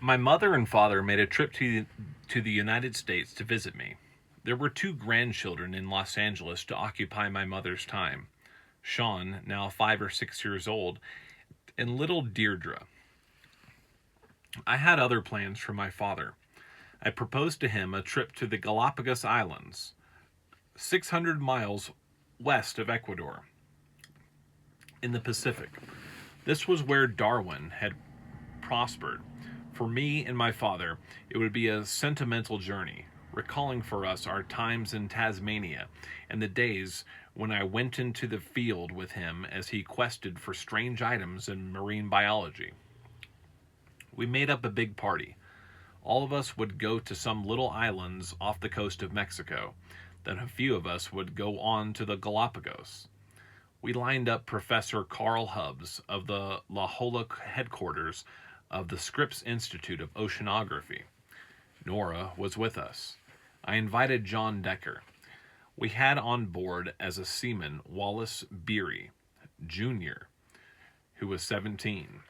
My mother and father made a trip to the United States to visit me. There were two grandchildren in Los Angeles to occupy my mother's time: Sean, now 5 or 6 years old, and little Deirdre. I had other plans for my father. I proposed to him a trip to the Galapagos Islands, 600 miles west of Ecuador, in the Pacific. This was where Darwin had prospered. For me and my father, it would be a sentimental journey, recalling for us our times in Tasmania and the days when I went into the field with him as he quested for strange items in marine biology. We made up a big party. All of us would go to some little islands off the coast of Mexico. Then a few of us would go on to the Galapagos. We lined up Professor Carl Hubbs of the La Jolla headquarters of the Scripps Institute of Oceanography. Nora was with us. I invited John Decker. We had on board as a seaman Wallace Beery, Jr., who was 17.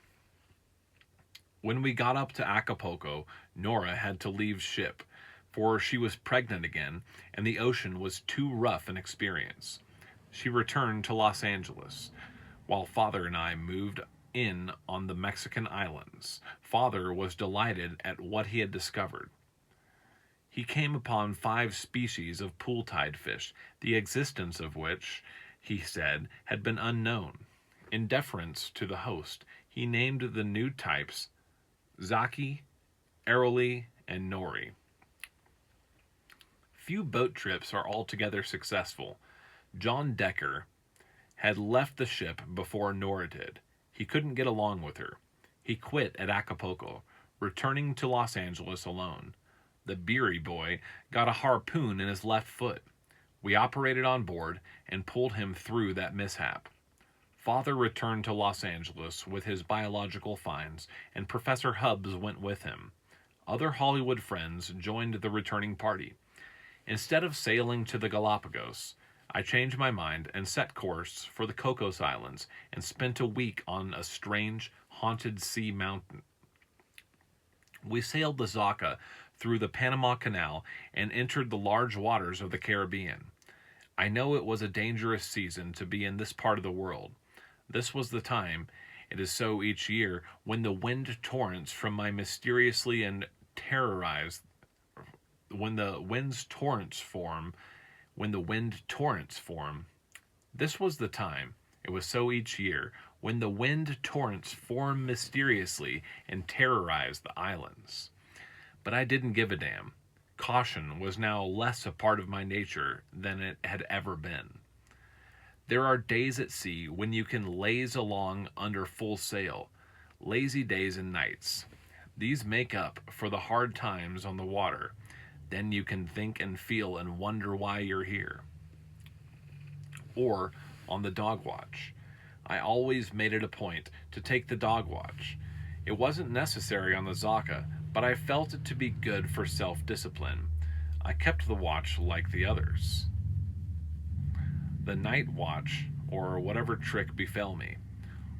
When we got up to Acapulco, Nora had to leave ship, for she was pregnant again, and the ocean was too rough an experience. She returned to Los Angeles, while Father and I moved in on the Mexican islands. Father was delighted at what he had discovered. He came upon 5 species of pool-tide fish, the existence of which, he said, had been unknown. In deference to the host, he named the new types Zaki, Errol, and Nori. Few boat trips are altogether successful. John Decker had left the ship before Nora did. He couldn't get along with her. He quit at Acapulco, returning to Los Angeles alone. The Beery boy got a harpoon in his left foot. We operated on board and pulled him through that mishap. Father returned to Los Angeles with his biological finds, and Professor Hubbs went with him. Other Hollywood friends joined the returning party. Instead of sailing to the Galapagos, I changed my mind and set course for the Cocos Islands and spent a week on a strange, haunted sea mountain. We sailed the Zaca through the Panama Canal and entered the large waters of the Caribbean. I know it was a dangerous season to be in this part of the world. This was the time, it is so each year, when the wind torrents from my mysteriously and terrorized when the winds torrents form when the wind torrents form. This was the time, it was so each year, when the wind torrents form mysteriously and terrorize the islands. But I didn't give a damn. Caution was now less a part of my nature than it had ever been. There are days at sea when you can laze along under full sail, lazy days and nights. These make up for the hard times on the water. Then you can think and feel and wonder why you're here. Or on the dog watch. I always made it a point to take the dog watch. It wasn't necessary on the Zaca, but I felt it to be good for self-discipline. I kept the watch like the others. The night watch, or whatever trick befell me.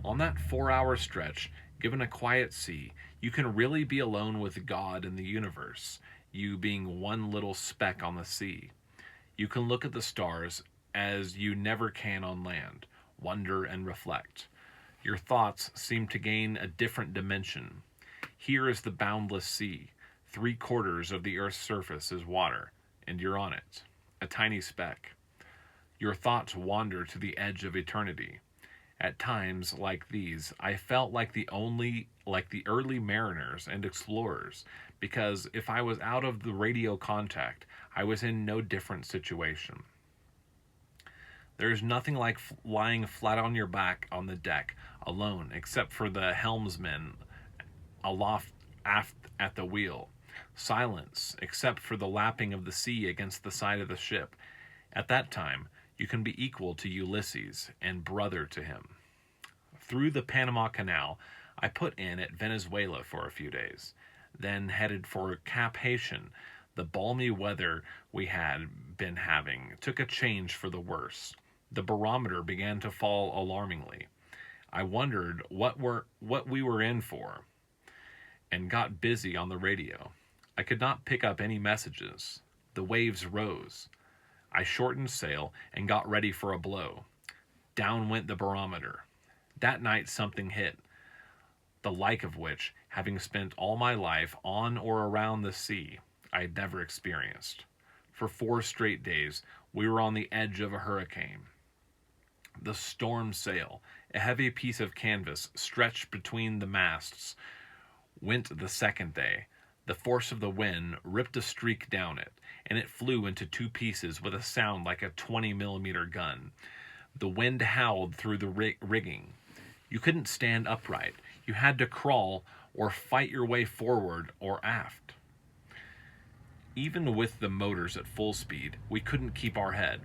On that 4-hour stretch, given a quiet sea, you can really be alone with God and the universe, you being one little speck on the sea. You can look at the stars as you never can on land, wonder and reflect. Your thoughts seem to gain a different dimension. Here is the boundless sea. 3/4 of the earth's surface is water, and you're on it, a tiny speck. Your thoughts wander to the edge of eternity. At times like these, I felt like the early mariners and explorers, because if I was out of the radio contact, I was in no different situation. There is nothing like lying flat on your back on the deck, alone, except for the helmsman aloft aft at the wheel. Silence, except for the lapping of the sea against the side of the ship. At that time, you can be equal to Ulysses and brother to him. Through the Panama Canal, I put in at Venezuela for a few days, then headed for Cap Haitian. The balmy weather we had been having took a change for the worse. The barometer began to fall alarmingly. I wondered what we were in for. and got busy on the radio. I could not pick up any messages. The waves rose. I shortened sail and got ready for a blow. Down went the barometer. That night something hit, the like of which, having spent all my life on or around the sea, I had never experienced. For 4 straight days, we were on the edge of a hurricane. The storm sail, a heavy piece of canvas stretched between the masts, went the second day. The force of the wind ripped a streak down it, and it flew into 2 pieces with a sound like a 20-millimeter gun. The wind howled through the rigging. You couldn't stand upright. You had to crawl or fight your way forward or aft. Even with the motors at full speed, we couldn't keep our head.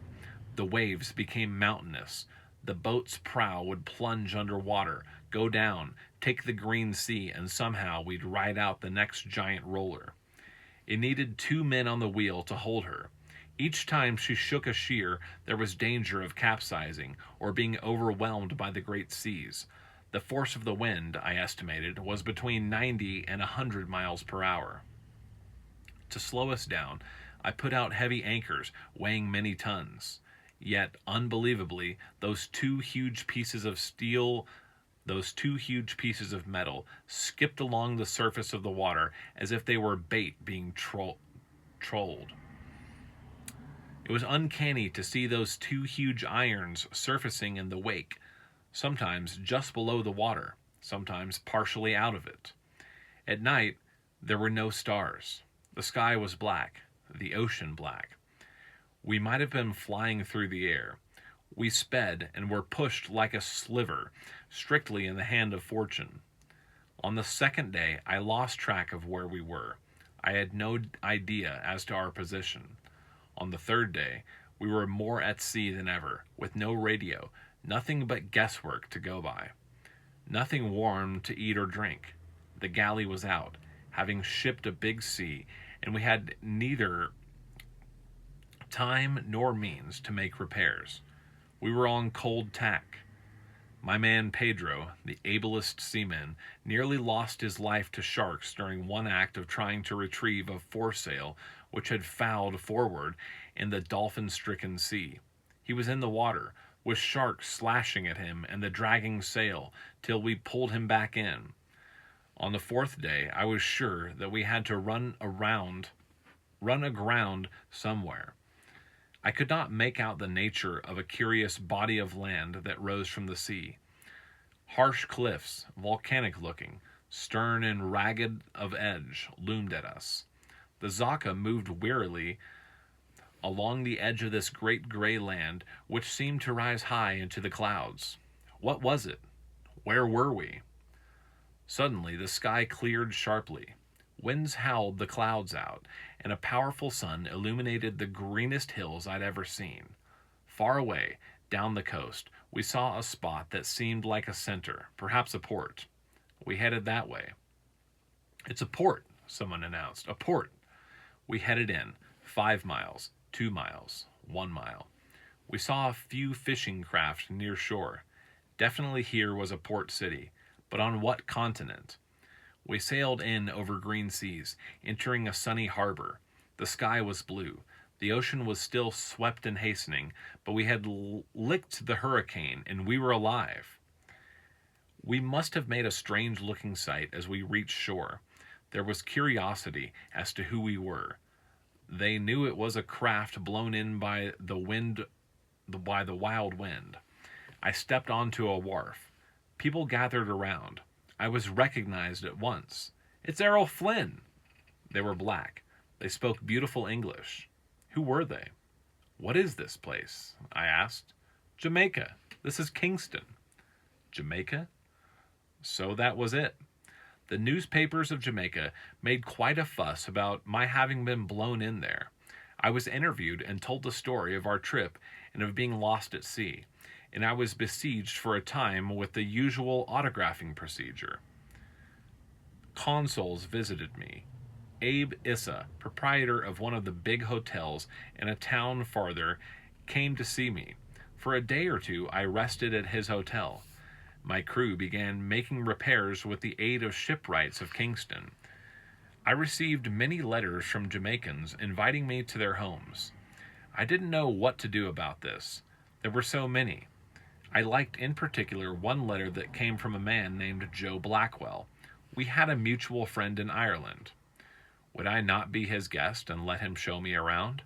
The waves became mountainous. The boat's prow would plunge underwater, go down, take the green sea, and somehow we'd ride out the next giant roller. It needed 2 men on the wheel to hold her. Each time she shook a sheer, there was danger of capsizing or being overwhelmed by the great seas. The force of the wind, I estimated, was between 90 and 100 miles per hour. To slow us down, I put out heavy anchors weighing many tons. Yet, unbelievably, those 2 huge pieces of metal skipped along the surface of the water as if they were bait being trolled. It was uncanny to see those 2 huge irons surfacing in the wake, sometimes just below the water, sometimes partially out of it. At night, there were no stars. The sky was black, the ocean black. We might have been flying through the air. We sped and were pushed like a sliver, strictly in the hand of fortune. On the second day, I lost track of where we were. I had no idea as to our position. On the third day, we were more at sea than ever, with no radio, nothing but guesswork to go by. Nothing warm to eat or drink. The galley was out, having shipped a big sea, and we had neither time nor means to make repairs. We were on cold tack. My man Pedro, the ablest seaman, nearly lost his life to sharks during one act of trying to retrieve a foresail which had fouled forward in the dolphin-stricken sea. He was in the water, with sharks slashing at him and the dragging sail, till we pulled him back in. On the 4th day, I was sure that we had to run aground somewhere. I could not make out the nature of a curious body of land that rose from the sea. Harsh cliffs, volcanic-looking, stern and ragged of edge, loomed at us. The Zaka moved wearily along the edge of this great gray land, which seemed to rise high into the clouds. What was it? Where were we? Suddenly, the sky cleared sharply. Winds howled the clouds out, and a powerful sun illuminated the greenest hills I'd ever seen. Far away, down the coast, we saw a spot that seemed like a center, perhaps a port. We headed that way. "It's a port," someone announced. "A port." We headed in, 5 miles, 2 miles, 1 mile. We saw a few fishing craft near shore. Definitely here was a port city, but on what continent? We sailed in over green seas, entering a sunny harbor. The sky was blue. The ocean was still swept and hastening, but we had licked the hurricane, and we were alive. We must have made a strange-looking sight as we reached shore. There was curiosity as to who we were. They knew it was a craft blown in by the wild wind. I stepped onto a wharf. People gathered around. I was recognized at once. "It's Errol Flynn." They were black. They spoke beautiful English. Who were they? "What is this place?" I asked. "Jamaica. This is Kingston." Jamaica? So that was it. The newspapers of Jamaica made quite a fuss about my having been blown in there. I was interviewed and told the story of our trip and of being lost at sea, and I was besieged for a time with the usual autographing procedure. Consuls visited me. Abe Issa, proprietor of one of the big hotels in a town farther, came to see me. For a day or two I rested at his hotel. My crew began making repairs with the aid of shipwrights of Kingston. I received many letters from Jamaicans inviting me to their homes. I didn't know what to do about this. There were so many. I liked in particular one letter that came from a man named Joe Blackwell. We had a mutual friend in Ireland. Would I not be his guest and let him show me around?